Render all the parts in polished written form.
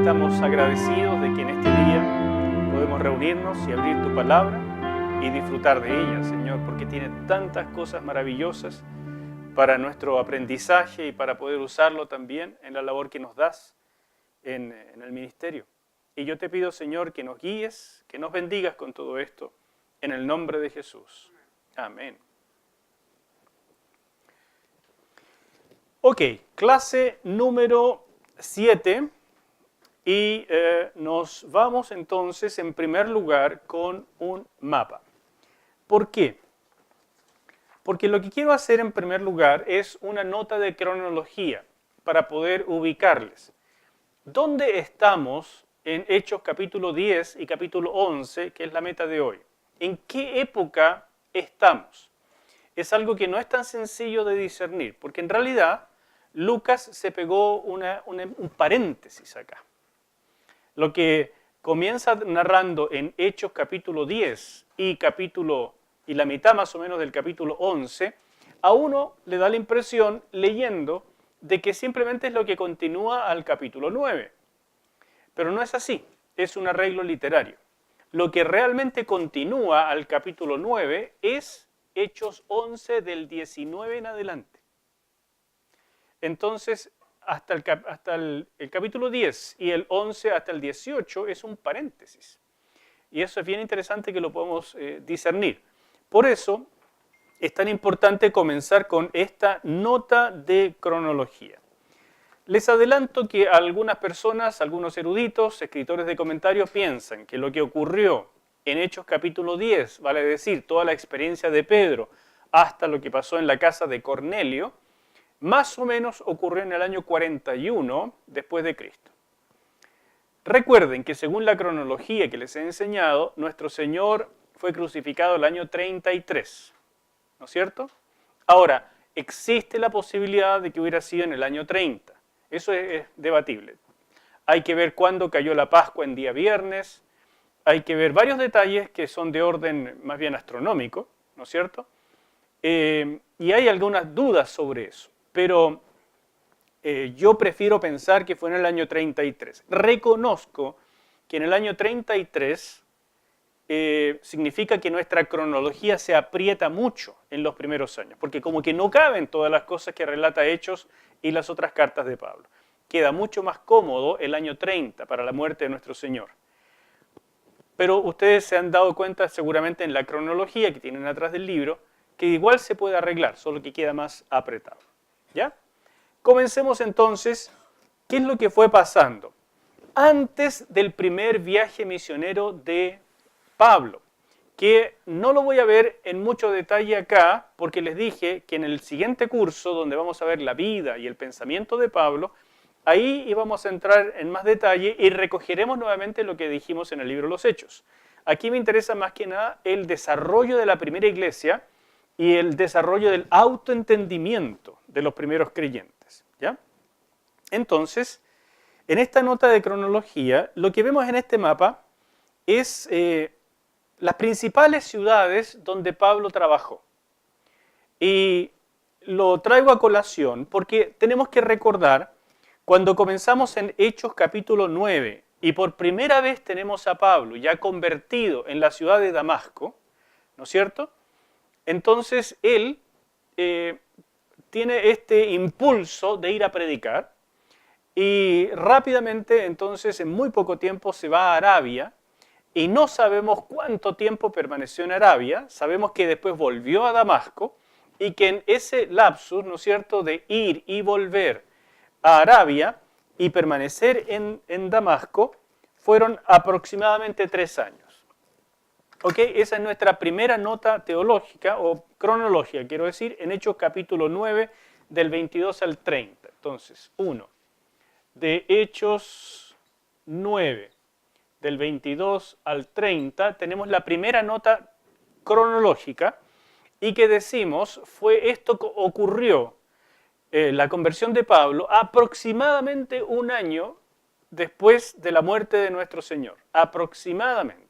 estamos agradecidos de que en este día podemos reunirnos y abrir tu palabra y disfrutar de ella, Señor, porque tiene tantas cosas maravillosas para nuestro aprendizaje y para poder usarlo también en la labor que nos das en el ministerio. Y yo te pido, Señor, que nos guíes, que nos bendigas con todo esto, en el nombre de Jesús. Amén. Ok, clase número 7 y nos vamos entonces en primer lugar con un mapa. ¿Por qué? Porque lo que quiero hacer en primer lugar es una nota de cronología para poder ubicarles. ¿Dónde estamos en Hechos capítulo 10 y capítulo 11, que es la meta de hoy? ¿En qué época estamos? Es algo que no es tan sencillo de discernir, porque en realidad Lucas se pegó un paréntesis acá. Lo que comienza narrando en Hechos capítulo 10 y la mitad más o menos del capítulo 11, a uno le da la impresión, leyendo, de que simplemente es lo que continúa al capítulo 9. Pero no es así, es un arreglo literario. Lo que realmente continúa al capítulo 9 es Hechos 11 del 19 en adelante. Entonces, hasta el capítulo 10 y el 11 hasta el 18 es un paréntesis. Y eso es bien interesante que lo podemos discernir. Por eso es tan importante comenzar con esta nota de cronología. Les adelanto que algunas personas, algunos eruditos, escritores de comentarios, piensan que lo que ocurrió en Hechos capítulo 10, vale decir, toda la experiencia de Pedro, hasta lo que pasó en la casa de Cornelio, más o menos ocurrió en el año 41 después de Cristo. Recuerden que según la cronología que les he enseñado, nuestro Señor fue crucificado el año 33, ¿no es cierto? Ahora, existe la posibilidad de que hubiera sido en el año 30. Eso es debatible. Hay que ver cuándo cayó la Pascua en día viernes. Hay que ver varios detalles que son de orden más bien astronómico, ¿no es cierto? Y hay algunas dudas sobre eso. Pero yo prefiero pensar que fue en el año 33. Reconozco que en el año 33 significa que nuestra cronología se aprieta mucho en los primeros años, porque como que no caben todas las cosas que relata Hechos y las otras cartas de Pablo. Queda mucho más cómodo el año 30 para la muerte de nuestro Señor. Pero ustedes se han dado cuenta seguramente en la cronología que tienen atrás del libro, que igual se puede arreglar, solo que queda más apretado. ¿Ya? Comencemos entonces, ¿qué es lo que fue pasando? Antes del primer viaje misionero de Pablo, que no lo voy a ver en mucho detalle acá, porque les dije que en el siguiente curso, donde vamos a ver la vida y el pensamiento de Pablo, ahí íbamos a entrar en más detalle y recogeremos nuevamente lo que dijimos en el libro Los Hechos. Aquí me interesa más que nada el desarrollo de la primera iglesia y el desarrollo del autoentendimiento de los primeros creyentes, ¿ya? Entonces, en esta nota de cronología, lo que vemos en este mapa es las principales ciudades donde Pablo trabajó. Y lo traigo a colación porque tenemos que recordar cuando comenzamos en Hechos capítulo 9 y por primera vez tenemos a Pablo ya convertido en la ciudad de Damasco, ¿no es cierto? Entonces él tiene este impulso de ir a predicar y rápidamente, entonces en muy poco tiempo se va a Arabia y no sabemos cuánto tiempo permaneció en Arabia, sabemos que después volvió a Damasco y que en ese lapsus, ¿no es cierto?, de ir y volver a Arabia y permanecer en Damasco fueron aproximadamente 3 años. ¿Ok? Esa es nuestra primera nota teológica o cronológica, quiero decir, en Hechos capítulo 9 del 22 al 30. Entonces, 1. De Hechos 9 del 22 al 30 tenemos la primera nota cronológica y que decimos ocurrió la conversión de Pablo aproximadamente un año después de la muerte de nuestro Señor, aproximadamente.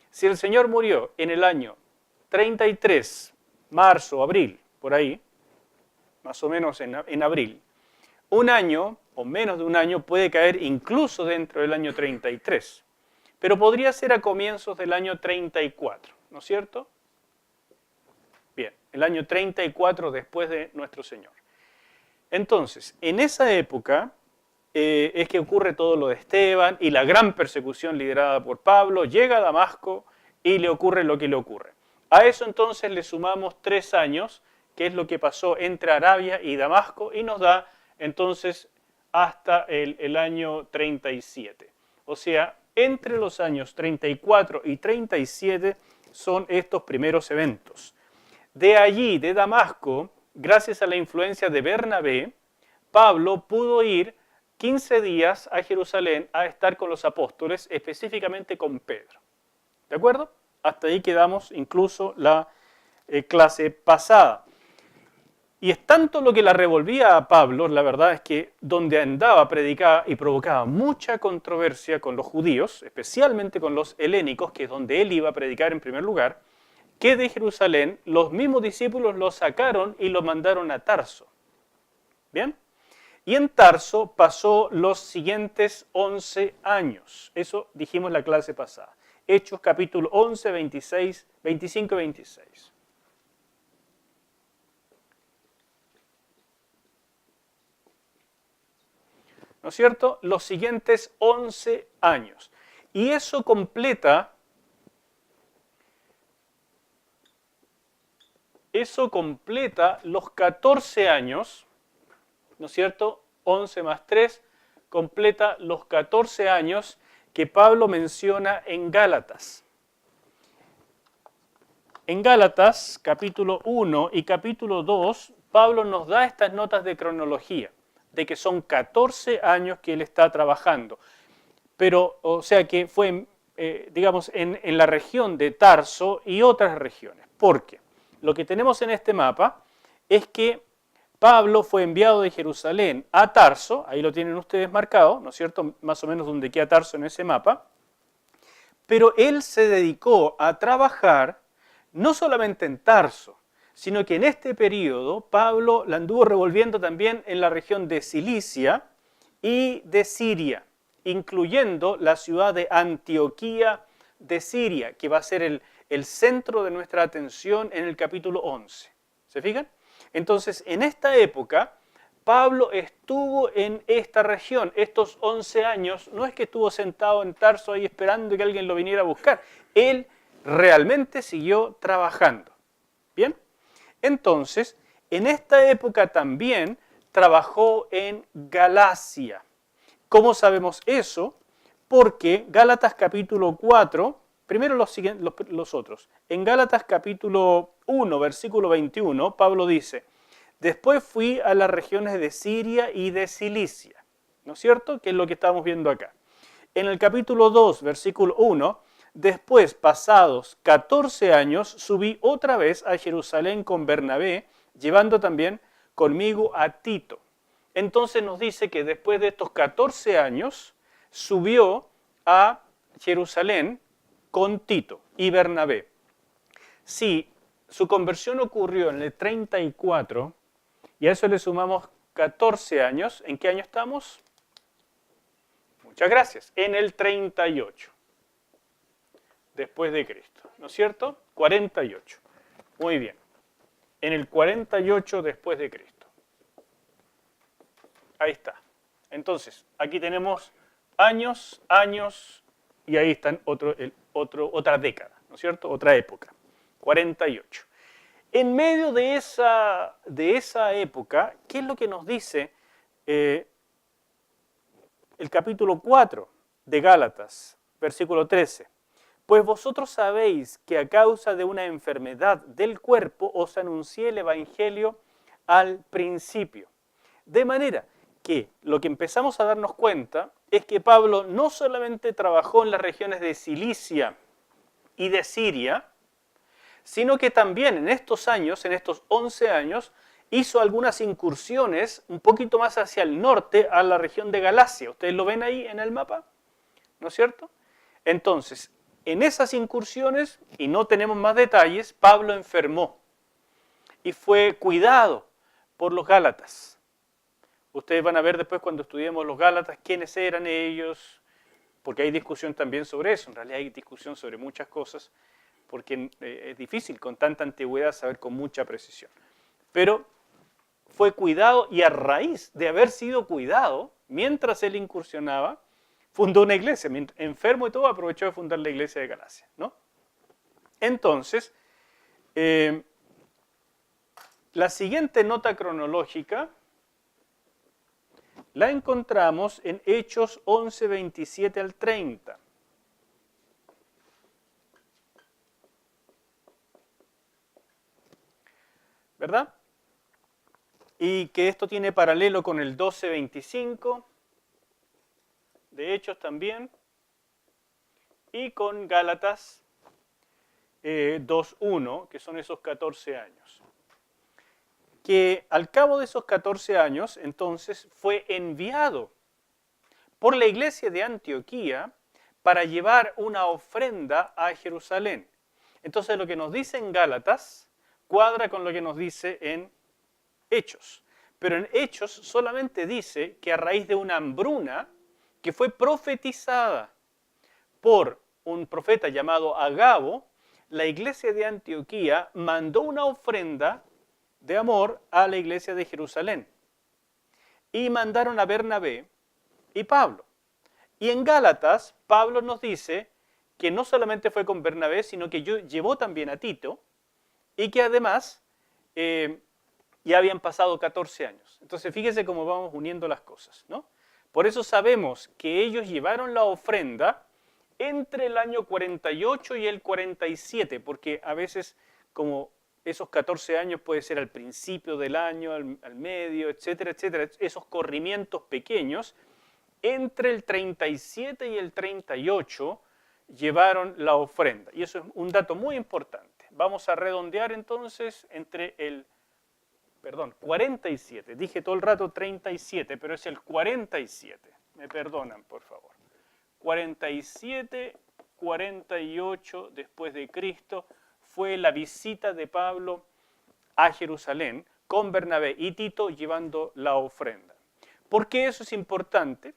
Si el Señor murió en el año 33, marzo, abril, por ahí, más o menos en abril, un año o menos de un año puede caer incluso dentro del año 33, pero podría ser a comienzos del año 34, ¿no es cierto? Bien, el año 34 después de nuestro Señor. Entonces, en esa época es que ocurre todo lo de Esteban y la gran persecución liderada por Pablo, llega a Damasco y le ocurre lo que le ocurre. A eso entonces le sumamos 3 años, que es lo que pasó entre Arabia y Damasco, y nos da entonces hasta el año 37. O sea, entre los años 34 y 37 son estos primeros eventos. De allí, de Damasco, gracias a la influencia de Bernabé, Pablo pudo ir 15 días a Jerusalén a estar con los apóstoles, específicamente con Pedro. ¿De acuerdo? Hasta ahí quedamos incluso la clase pasada. Y es tanto lo que la revolvía a Pablo, la verdad es que donde andaba predicaba y provocaba mucha controversia con los judíos, especialmente con los helénicos, que es donde él iba a predicar en primer lugar, que de Jerusalén los mismos discípulos lo sacaron y lo mandaron a Tarso. ¿Bien? Y en Tarso pasó los siguientes 11 años. Eso dijimos en la clase pasada. Hechos capítulo 11, 26, 25 y 26. ¿No es cierto? Los siguientes 11 años. Y eso completa los 14 años, ¿no es cierto? 11 más 3 completa los 14 años que Pablo menciona en Gálatas. En Gálatas, capítulo 1 y capítulo 2, Pablo nos da estas notas de cronología, de que son 14 años que él está trabajando. Pero, o sea que fue, digamos, en la región de Tarso y otras regiones. ¿Por qué? Lo que tenemos en este mapa es que Pablo fue enviado de Jerusalén a Tarso, ahí lo tienen ustedes marcado, ¿no es cierto? Más o menos donde queda Tarso en ese mapa. Pero él se dedicó a trabajar no solamente en Tarso, sino que en este periodo Pablo la anduvo revolviendo también en la región de Cilicia y de Siria, incluyendo la ciudad de Antioquía de Siria, que va a ser el centro de nuestra atención en el capítulo 11. ¿Se fijan? Entonces, en esta época, Pablo estuvo en esta región, estos 11 años, no es que estuvo sentado en Tarso ahí esperando que alguien lo viniera a buscar, él realmente siguió trabajando. ¿Bien? Entonces, en esta época también trabajó en Galacia. ¿Cómo sabemos eso? Porque Gálatas capítulo 4, primero los otros. En Gálatas capítulo 1, versículo 21, Pablo dice, después fui a las regiones de Siria y de Cilicia, ¿no es cierto? Que es lo que estamos viendo acá. En el capítulo 2, versículo 1, después, pasados 14 años, subí otra vez a Jerusalén con Bernabé, llevando también conmigo a Tito. Entonces nos dice que después de estos 14 años, subió a Jerusalén con Tito y Bernabé. Si su conversión ocurrió en el 34, y a eso le sumamos 14 años, ¿en qué año estamos? Muchas gracias, en el 38. Después de Cristo, ¿no es cierto? 48. Muy bien. En el 48 después de Cristo. Ahí está. Entonces, aquí tenemos años, y ahí están otra década, ¿no es cierto? Otra época. 48. En medio de esa época, ¿qué es lo que nos dice el capítulo 4 de Gálatas, versículo 13? Pues vosotros sabéis que a causa de una enfermedad del cuerpo os anuncié el Evangelio al principio. De manera que lo que empezamos a darnos cuenta es que Pablo no solamente trabajó en las regiones de Cilicia y de Siria, sino que también en estos años, en estos 11 años, hizo algunas incursiones un poquito más hacia el norte, a la región de Galacia. ¿Ustedes lo ven ahí en el mapa? ¿No es cierto? Entonces, en esas incursiones, y no tenemos más detalles, Pablo enfermó y fue cuidado por los Gálatas. Ustedes van a ver después cuando estudiemos los Gálatas quiénes eran ellos, porque hay discusión también sobre eso. En realidad hay discusión sobre muchas cosas, porque es difícil con tanta antigüedad saber con mucha precisión. Pero fue cuidado y a raíz de haber sido cuidado, mientras él incursionaba, fundó una iglesia. Enfermo y todo, aprovechó de fundar la iglesia de Galacia, ¿no? Entonces, la siguiente nota cronológica la encontramos en Hechos 11, 27 al 30. ¿Verdad? Y que esto tiene paralelo con el 12, 25 de Hechos también, y con Gálatas 2.1, que son esos 14 años. Que al cabo de esos 14 años, entonces, fue enviado por la iglesia de Antioquía para llevar una ofrenda a Jerusalén. Entonces, lo que nos dice en Gálatas cuadra con lo que nos dice en Hechos. Pero en Hechos solamente dice que a raíz de una hambruna que fue profetizada por un profeta llamado Agabo, la iglesia de Antioquía mandó una ofrenda de amor a la iglesia de Jerusalén. Y mandaron a Bernabé y Pablo. Y en Gálatas, Pablo nos dice que no solamente fue con Bernabé, sino que llevó también a Tito, y que además ya habían pasado 14 años. Entonces, fíjese cómo vamos uniendo las cosas, ¿no? Por eso sabemos que ellos llevaron la ofrenda entre el año 48 y el 47, porque a veces, como esos 14 años puede ser al principio del año, al medio, etcétera, etcétera, esos corrimientos pequeños, entre el 37 y el 38 llevaron la ofrenda. Y eso es un dato muy importante. Vamos a redondear entonces entre el 47, dije todo el rato 37, pero es el 47, me perdonan por favor. 47, 48 después de Cristo fue la visita de Pablo a Jerusalén con Bernabé y Tito llevando la ofrenda. ¿Por qué eso es importante?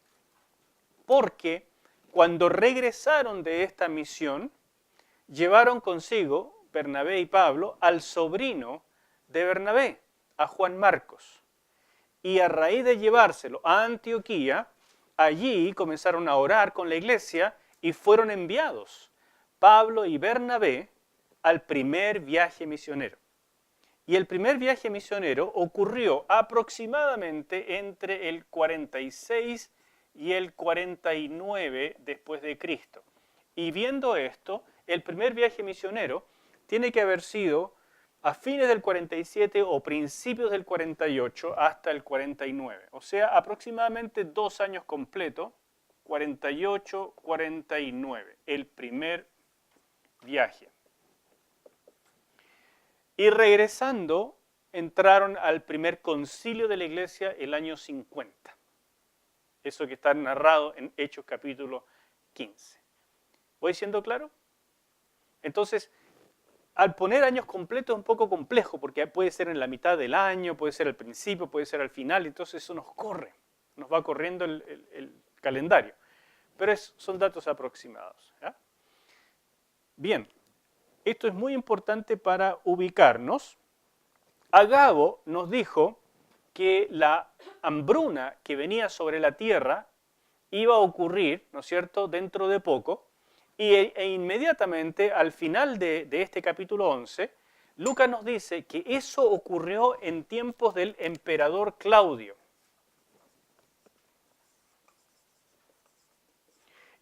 Porque cuando regresaron de esta misión, llevaron consigo, Bernabé y Pablo, al sobrino de Bernabé, a Juan Marcos. Y a raíz de llevárselo a Antioquía, allí comenzaron a orar con la iglesia y fueron enviados Pablo y Bernabé al primer viaje misionero. Y el primer viaje misionero ocurrió aproximadamente entre el 46 y el 49 después de Cristo. Y viendo esto, el primer viaje misionero tiene que haber sido a fines del 47 o principios del 48 hasta el 49. O sea, aproximadamente 2 años completos, 48, 49, el primer viaje. Y regresando, entraron al primer concilio de la iglesia el año 50. Eso que está narrado en Hechos capítulo 15. ¿Voy siendo claro? Entonces, al poner años completos es un poco complejo, porque puede ser en la mitad del año, puede ser al principio, puede ser al final, entonces eso nos corre, nos va corriendo el calendario. Pero son datos aproximados, ¿ya? Bien, esto es muy importante para ubicarnos. Agabo nos dijo que la hambruna que venía sobre la tierra iba a ocurrir, ¿no es cierto?, dentro de poco, e inmediatamente al final de este capítulo 11, Lucas nos dice que eso ocurrió en tiempos del emperador Claudio.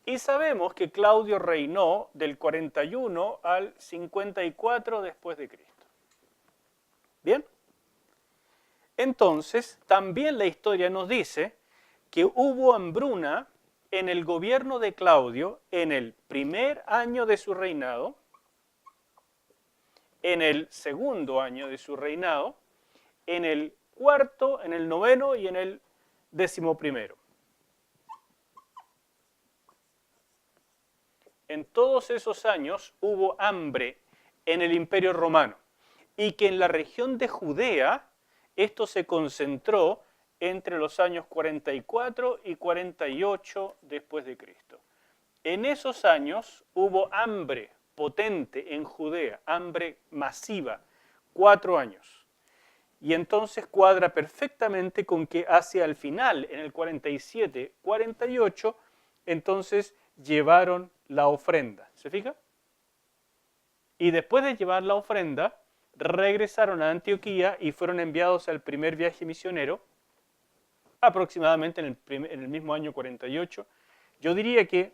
Y sabemos que Claudio reinó del 41 al 54 después de Cristo. ¿Bien? Entonces, también la historia nos dice que hubo hambruna en el gobierno de Claudio en el primer año de su reinado, en el segundo año de su reinado, en el cuarto, en el noveno y en el 11º. En todos esos años hubo hambre en el Imperio Romano y que en la región de Judea esto se concentró entre los años 44 y 48 después de Cristo. En esos años hubo hambre potente en Judea, hambre masiva, 4 años. Y entonces cuadra perfectamente con que hacia el final, en el 47, 48, entonces llevaron la ofrenda. ¿Se fija? Y después de llevar la ofrenda, regresaron a Antioquía y fueron enviados al primer viaje misionero, aproximadamente en el mismo año 48. Yo diría que,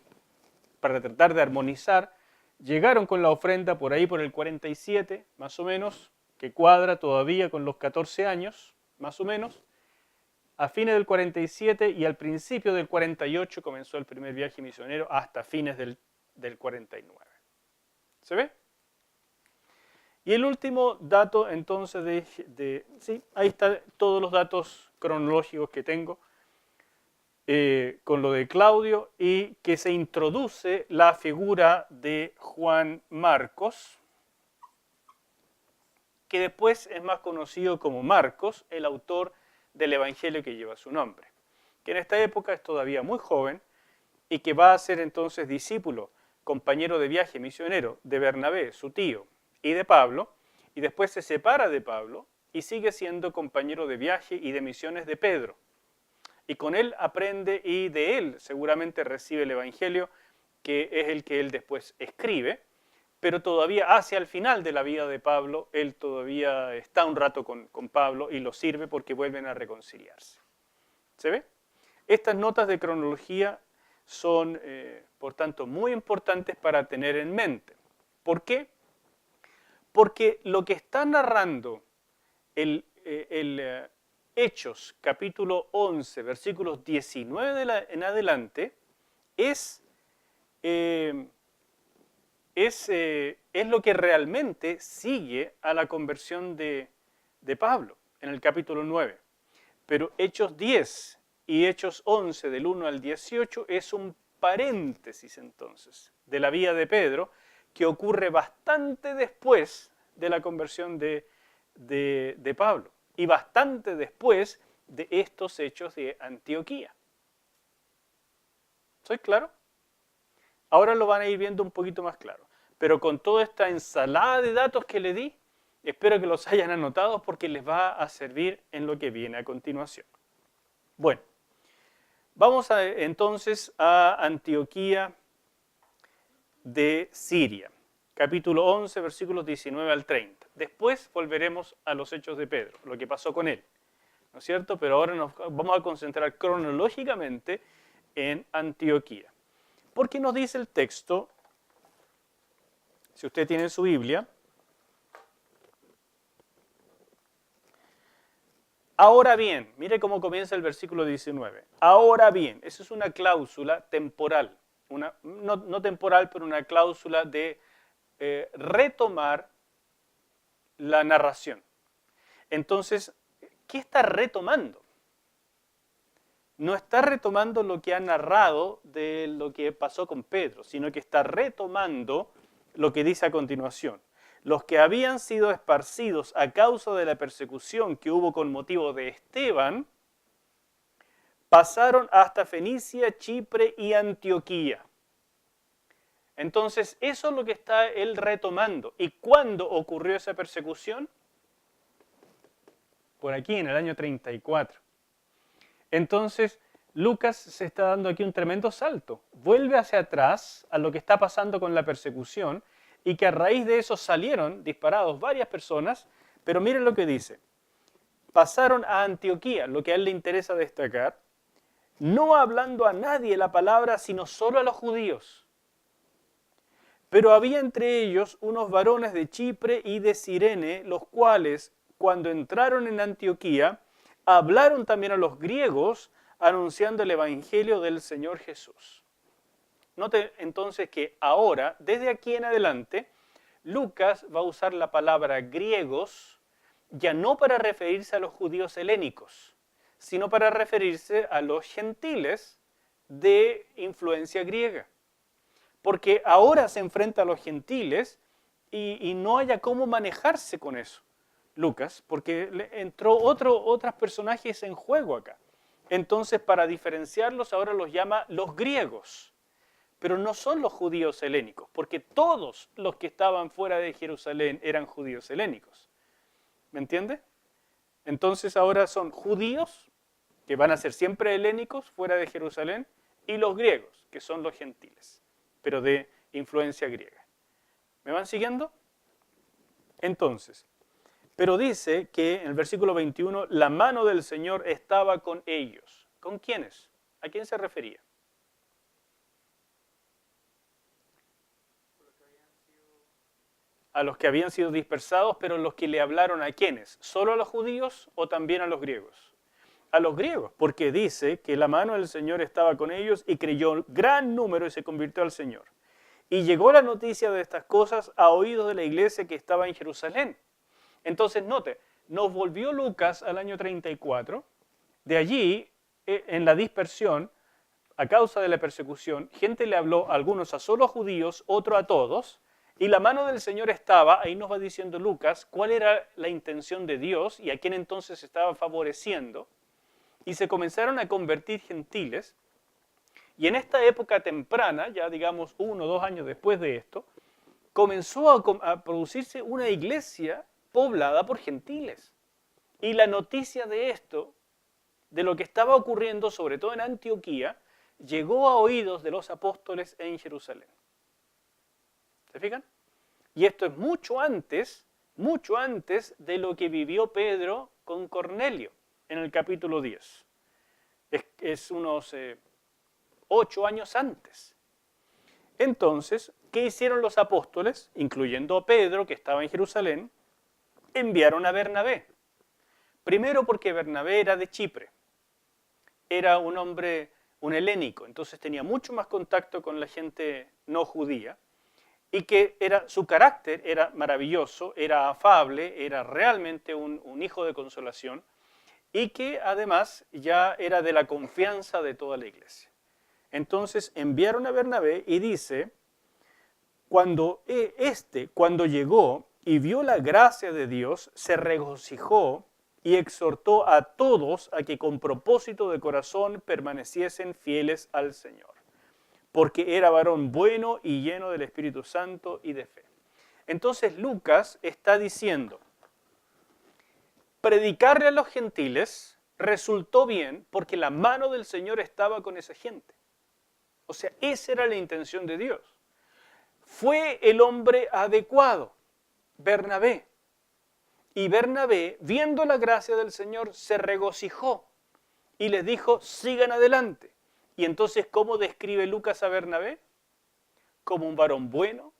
para tratar de armonizar, llegaron con la ofrenda por ahí por el 47, más o menos, que cuadra todavía con los 14 años, más o menos. A fines del 47 y al principio del 48 comenzó el primer viaje misionero hasta fines del 49. ¿Se ve? Y el último dato entonces sí, ahí están todos los datos cronológicos que tengo con lo de Claudio y que se introduce la figura de Juan Marcos, que después es más conocido como Marcos, el autor del Evangelio que lleva su nombre, que en esta época es todavía muy joven y que va a ser entonces discípulo, compañero de viaje misionero de Bernabé, su tío, y de Pablo, y después se separa de Pablo y sigue siendo compañero de viaje y de misiones de Pedro. Y con él aprende y de él seguramente recibe el Evangelio, que es el que él después escribe, pero todavía hacia el final de la vida de Pablo, él todavía está un rato con Pablo y lo sirve porque vuelven a reconciliarse. ¿Se ve? Estas notas de cronología son, por tanto, muy importantes para tener en mente. ¿Por qué? Porque lo que está narrando el Hechos, capítulo 11, versículos 19 en adelante, es lo que realmente sigue a la conversión de Pablo en el capítulo 9. Pero Hechos 10 y Hechos 11 del 1 al 18 es un paréntesis entonces de la vida de Pedro que ocurre bastante después de la conversión de Pablo y bastante después de estos hechos de Antioquía. ¿Soy claro? Ahora lo van a ir viendo un poquito más claro. Pero con toda esta ensalada de datos que le di, espero que los hayan anotado porque les va a servir en lo que viene a continuación. Bueno, vamos entonces a Antioquía de Siria, capítulo 11, versículos 19 al 30. Después volveremos a los hechos de Pedro, lo que pasó con él, ¿no es cierto? Pero ahora nos vamos a concentrar cronológicamente en Antioquía. Porque nos dice el texto, si usted tiene su Biblia, ahora bien, mire cómo comienza el versículo 19. Ahora bien, esa es una cláusula temporal, no temporal, pero una cláusula de retomar la narración. Entonces, ¿qué está retomando? No está retomando lo que ha narrado de lo que pasó con Pedro, sino que está retomando lo que dice a continuación. Los que habían sido esparcidos a causa de la persecución que hubo con motivo de Esteban, pasaron hasta Fenicia, Chipre y Antioquía. Entonces, eso es lo que está él retomando. ¿Y cuándo ocurrió esa persecución? Por aquí, en el año 34. Entonces, Lucas se está dando aquí un tremendo salto. Vuelve hacia atrás a lo que está pasando con la persecución y que a raíz de eso salieron disparados varias personas, pero miren lo que dice. Pasaron a Antioquía, lo que a él le interesa destacar, no hablando a nadie la palabra, sino solo a los judíos. Pero había entre ellos unos varones de Chipre y de Cirene, los cuales, cuando entraron en Antioquía, hablaron también a los griegos, anunciando el Evangelio del Señor Jesús. Note entonces que ahora, desde aquí en adelante, Lucas va a usar la palabra griegos, ya no para referirse a los judíos helénicos, sino para referirse a los gentiles de influencia griega. Porque ahora se enfrenta a los gentiles y no haya cómo manejarse con eso, Lucas, porque entró otros personajes en juego acá. Entonces, para diferenciarlos, ahora los llama los griegos. Pero no son los judíos helénicos, porque todos los que estaban fuera de Jerusalén eran judíos helénicos. ¿Me entiende? Entonces ahora son judíos, que van a ser siempre helénicos fuera de Jerusalén, y los griegos, que son los gentiles, pero de influencia griega. ¿Me van siguiendo? Entonces, pero dice que en el versículo 21, la mano del Señor estaba con ellos. ¿Con quiénes? ¿A quién se refería? A los que habían sido dispersados, pero los que le hablaron ¿a quiénes? ¿Solo a los judíos o también a los griegos? A los griegos, porque dice que la mano del Señor estaba con ellos y creyó gran número y se convirtió al Señor. Y llegó la noticia de estas cosas a oídos de la iglesia que estaba en Jerusalén. Entonces, note, nos volvió Lucas al año 34, de allí, en la dispersión, a causa de la persecución, gente le habló, algunos a solo judíos, otro a todos, y la mano del Señor estaba, ahí nos va diciendo Lucas, cuál era la intención de Dios y a quién entonces estaba favoreciendo, y se comenzaron a convertir gentiles, y en esta época temprana, ya digamos 1 o 2 años después de esto, comenzó a producirse una iglesia poblada por gentiles. Y la noticia de esto, de lo que estaba ocurriendo, sobre todo en Antioquía, llegó a oídos de los apóstoles en Jerusalén. ¿Se fijan? Y esto es mucho antes de lo que vivió Pedro con Cornelio en el capítulo 10. Es unos 8 años antes. Entonces, ¿qué hicieron los apóstoles? Incluyendo a Pedro, que estaba en Jerusalén, enviaron a Bernabé. Primero porque Bernabé era de Chipre. Era un hombre, un helénico, entonces tenía mucho más contacto con la gente no judía y que su carácter era maravilloso, era afable, era realmente un hijo de consolación y que además ya era de la confianza de toda la iglesia. Entonces enviaron a Bernabé y dice, cuando llegó y vio la gracia de Dios, se regocijó y exhortó a todos a que con propósito de corazón permaneciesen fieles al Señor, porque era varón bueno y lleno del Espíritu Santo y de fe. Entonces Lucas está diciendo, predicarle a los gentiles resultó bien porque la mano del Señor estaba con esa gente. O sea, esa era la intención de Dios. Fue el hombre adecuado, Bernabé. Y Bernabé, viendo la gracia del Señor, se regocijó y les dijo, sigan adelante. Y entonces, ¿cómo describe Lucas a Bernabé? Como un varón bueno,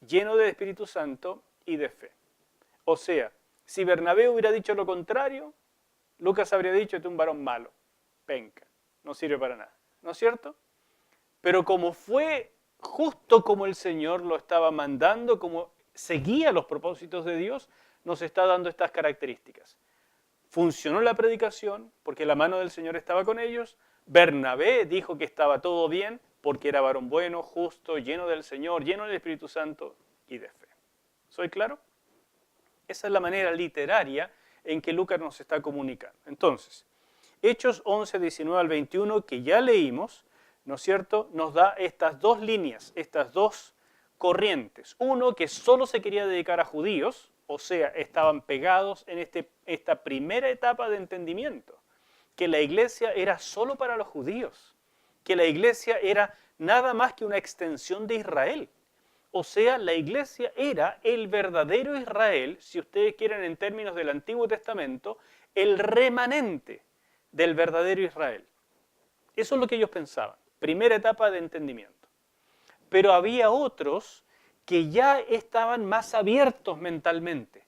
lleno del Espíritu Santo y de fe. O sea, si Bernabé hubiera dicho lo contrario, Lucas habría dicho, este es un varón malo, penca, no sirve para nada. ¿No es cierto? Pero como fue justo como el Señor lo estaba mandando, como seguía los propósitos de Dios, nos está dando estas características. Funcionó la predicación porque la mano del Señor estaba con ellos. Bernabé dijo que estaba todo bien porque era varón bueno, justo, lleno del Señor, lleno del Espíritu Santo y de fe. ¿Soy claro? Esa es la manera literaria en que Lucas nos está comunicando. Entonces, Hechos 11, 19 al 21, que ya leímos, ¿no es cierto?, nos da estas dos líneas, estas dos corrientes. Uno que solo se quería dedicar a judíos, o sea, estaban pegados en esta primera etapa de entendimiento, que la iglesia era solo para los judíos, que la iglesia era nada más que una extensión de Israel. O sea, la iglesia era el verdadero Israel, si ustedes quieren en términos del Antiguo Testamento, el remanente del verdadero Israel. Eso es lo que ellos pensaban, primera etapa de entendimiento. Pero había otros que ya estaban más abiertos mentalmente,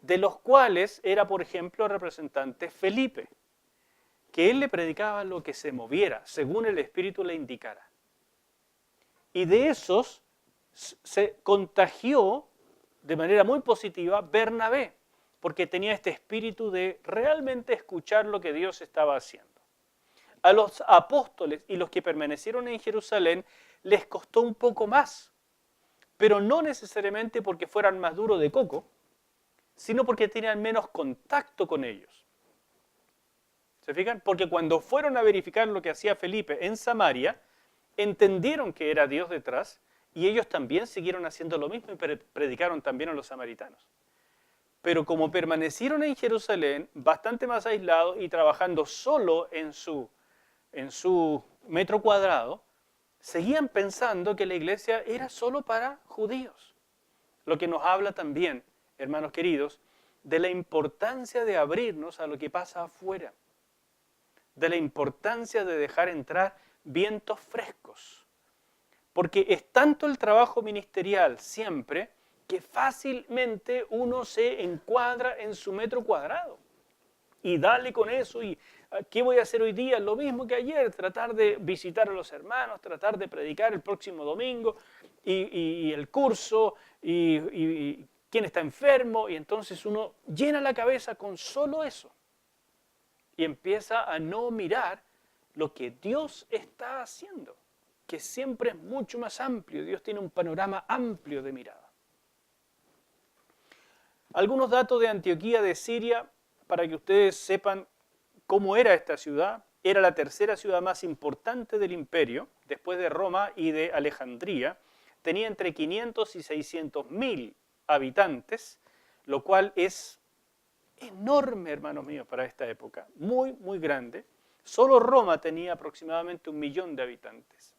de los cuales era, por ejemplo, el representante Felipe, que él le predicaba lo que se moviera, según el Espíritu le indicara. Y de esos se contagió de manera muy positiva Bernabé, porque tenía este espíritu de realmente escuchar lo que Dios estaba haciendo. A los apóstoles y los que permanecieron en Jerusalén les costó un poco más, pero no necesariamente porque fueran más duros de coco, sino porque tenían menos contacto con ellos. ¿Se fijan? Porque cuando fueron a verificar lo que hacía Felipe en Samaria, entendieron que era Dios detrás y ellos también siguieron haciendo lo mismo y predicaron también a los samaritanos. Pero como permanecieron en Jerusalén, bastante más aislados y trabajando solo en su metro cuadrado, seguían pensando que la iglesia era solo para judíos. Lo que nos habla también, hermanos queridos, de la importancia de abrirnos a lo que pasa afuera, de la importancia de dejar entrar vientos frescos. Porque es tanto el trabajo ministerial siempre que fácilmente uno se encuadra en su metro cuadrado. Y dale con eso, y ¿qué voy a hacer hoy día? Lo mismo que ayer, tratar de visitar a los hermanos, tratar de predicar el próximo domingo, y el curso, y quién está enfermo, y entonces uno llena la cabeza con solo eso. Y empieza a no mirar lo que Dios está haciendo, que siempre es mucho más amplio. Dios tiene un panorama amplio de mirada. Algunos datos de Antioquía de Siria, para que ustedes sepan cómo era esta ciudad. Era la tercera ciudad más importante del imperio, después de Roma y de Alejandría. Tenía entre 500 y 600 mil habitantes, lo cual es enorme, hermanos míos, para esta época. Muy, muy grande. Solo Roma tenía aproximadamente 1 millón de habitantes.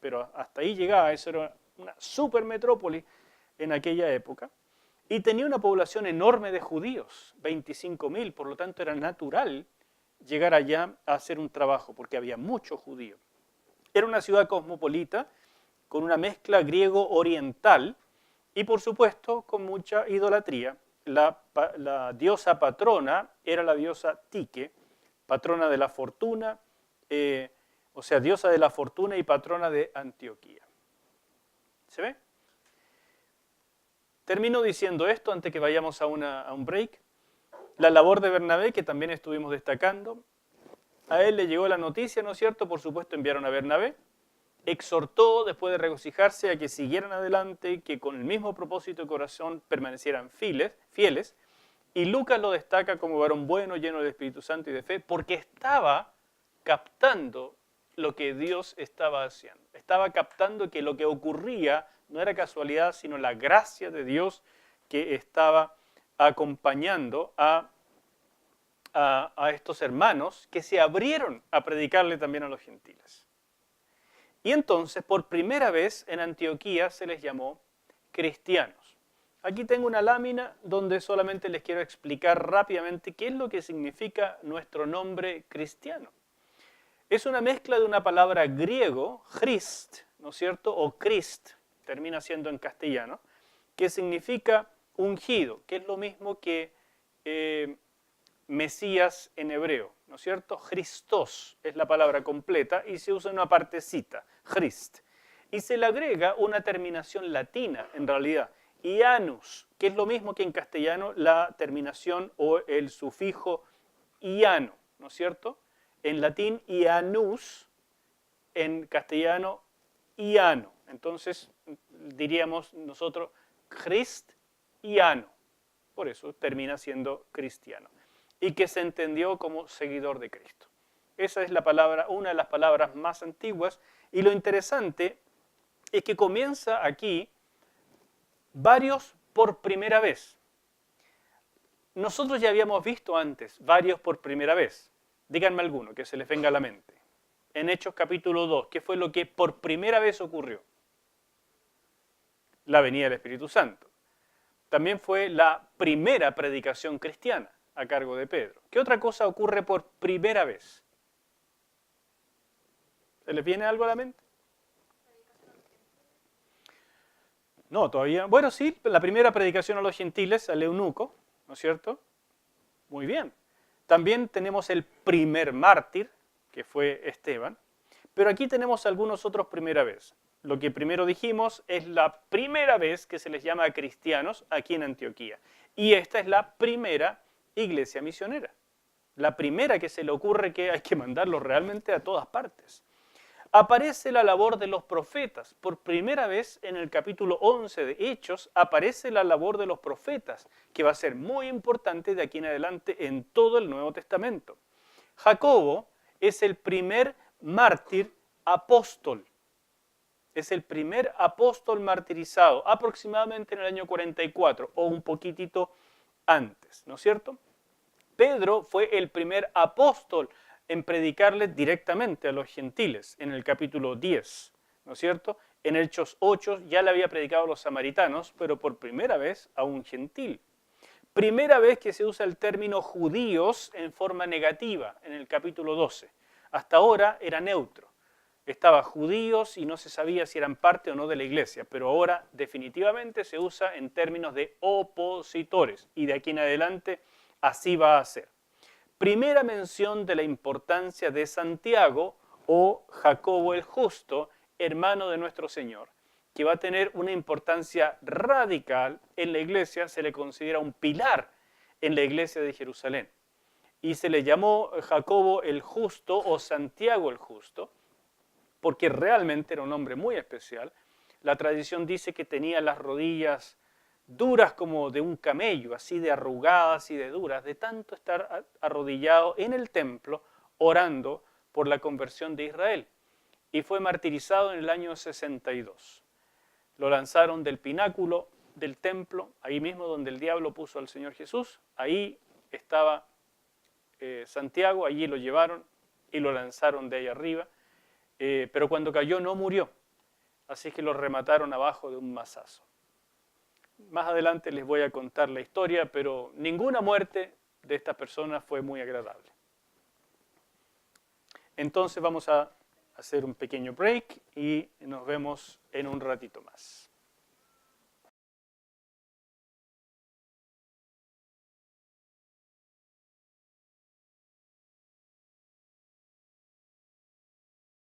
Pero hasta ahí llegaba, eso era una supermetrópoli en aquella época. Y tenía una población enorme de judíos, 25.000, por lo tanto era natural llegar allá a hacer un trabajo, porque había muchos judíos. Era una ciudad cosmopolita, con una mezcla griego-oriental, y por supuesto con mucha idolatría. La diosa patrona era la diosa Tique, patrona de la fortuna, o sea, diosa de la fortuna y patrona de Antioquía. ¿Se ve? Termino diciendo esto antes que vayamos a un break. La labor de Bernabé, que también estuvimos destacando. A él le llegó la noticia, ¿no es cierto? Por supuesto enviaron a Bernabé. Exhortó, después de regocijarse, a que siguieran adelante, que con el mismo propósito de corazón permanecieran fieles. Y Lucas lo destaca como varón bueno, lleno del Espíritu Santo y de fe, porque estaba captando lo que Dios estaba haciendo. Estaba captando que lo que ocurría no era casualidad, sino la gracia de Dios que estaba acompañando a estos hermanos que se abrieron a predicarle también a los gentiles. Y entonces, por primera vez en Antioquía se les llamó cristianos. Aquí tengo una lámina donde solamente les quiero explicar rápidamente qué es lo que significa nuestro nombre cristiano. Es una mezcla de una palabra griego, Christ, ¿no es cierto? O Christ, termina siendo en castellano, que significa ungido, que es lo mismo que Mesías en hebreo, ¿no es cierto? Christos es la palabra completa y se usa una partecita, Christ. Y se le agrega una terminación latina, en realidad, ianus, que es lo mismo que en castellano la terminación o el sufijo iano, ¿no es cierto? En latín, ianus, en castellano, iano. Entonces, diríamos nosotros, cristiano. Por eso termina siendo cristiano. Y que se entendió como seguidor de Cristo. Esa es la palabra, una de las palabras más antiguas. Y lo interesante es que comienza aquí varios por primera vez. Nosotros ya habíamos visto antes varios por primera vez. Díganme alguno que se les venga a la mente. En Hechos capítulo 2, ¿qué fue lo que por primera vez ocurrió? La venida del Espíritu Santo. También fue la primera predicación cristiana a cargo de Pedro. ¿Qué otra cosa ocurre por primera vez? ¿Se les viene algo a la mente? No, todavía. Bueno, sí, la primera predicación a los gentiles, al eunuco, ¿no es cierto? Muy bien. También tenemos el primer mártir, que fue Esteban, pero aquí tenemos algunos otros primera vez. Lo que primero dijimos es la primera vez que se les llama a cristianos aquí en Antioquía. Y esta es la primera iglesia misionera. La primera que se le ocurre que hay que mandarlos realmente a todas partes. Aparece la labor de los profetas. Por primera vez en el capítulo 11 de Hechos aparece la labor de los profetas, que va a ser muy importante de aquí en adelante en todo el Nuevo Testamento. Jacobo es el primer mártir apóstol. Es el primer apóstol martirizado, aproximadamente en el año 44 o un poquitito antes, ¿no es cierto? Pedro fue el primer apóstol en predicarle directamente a los gentiles, en el capítulo 10, ¿no es cierto? En Hechos 8 ya le había predicado a los samaritanos, pero por primera vez a un gentil. Primera vez que se usa el término judíos en forma negativa, en el capítulo 12. Hasta ahora era neutro. Estaba judíos y no se sabía si eran parte o no de la iglesia, pero ahora definitivamente se usa en términos de opositores y de aquí en adelante así va a ser. Primera mención de la importancia de Santiago o Jacobo el Justo, hermano de nuestro Señor, que va a tener una importancia radical en la iglesia, se le considera un pilar en la iglesia de Jerusalén. Y se le llamó Jacobo el Justo o Santiago el Justo, porque realmente era un hombre muy especial. La tradición dice que tenía las rodillas duras como de un camello, así de arrugadas y de duras, de tanto estar arrodillado en el templo orando por la conversión de Israel. Y fue martirizado en el año 62. Lo lanzaron del pináculo del templo, ahí mismo donde el diablo puso al Señor Jesús. Ahí estaba Santiago, allí lo llevaron y lo lanzaron de ahí arriba. Pero cuando cayó no murió, así que lo remataron abajo de un mazazo. Más adelante les voy a contar la historia, pero ninguna muerte de estas personas fue muy agradable. Entonces vamos a hacer un pequeño break y nos vemos en un ratito más.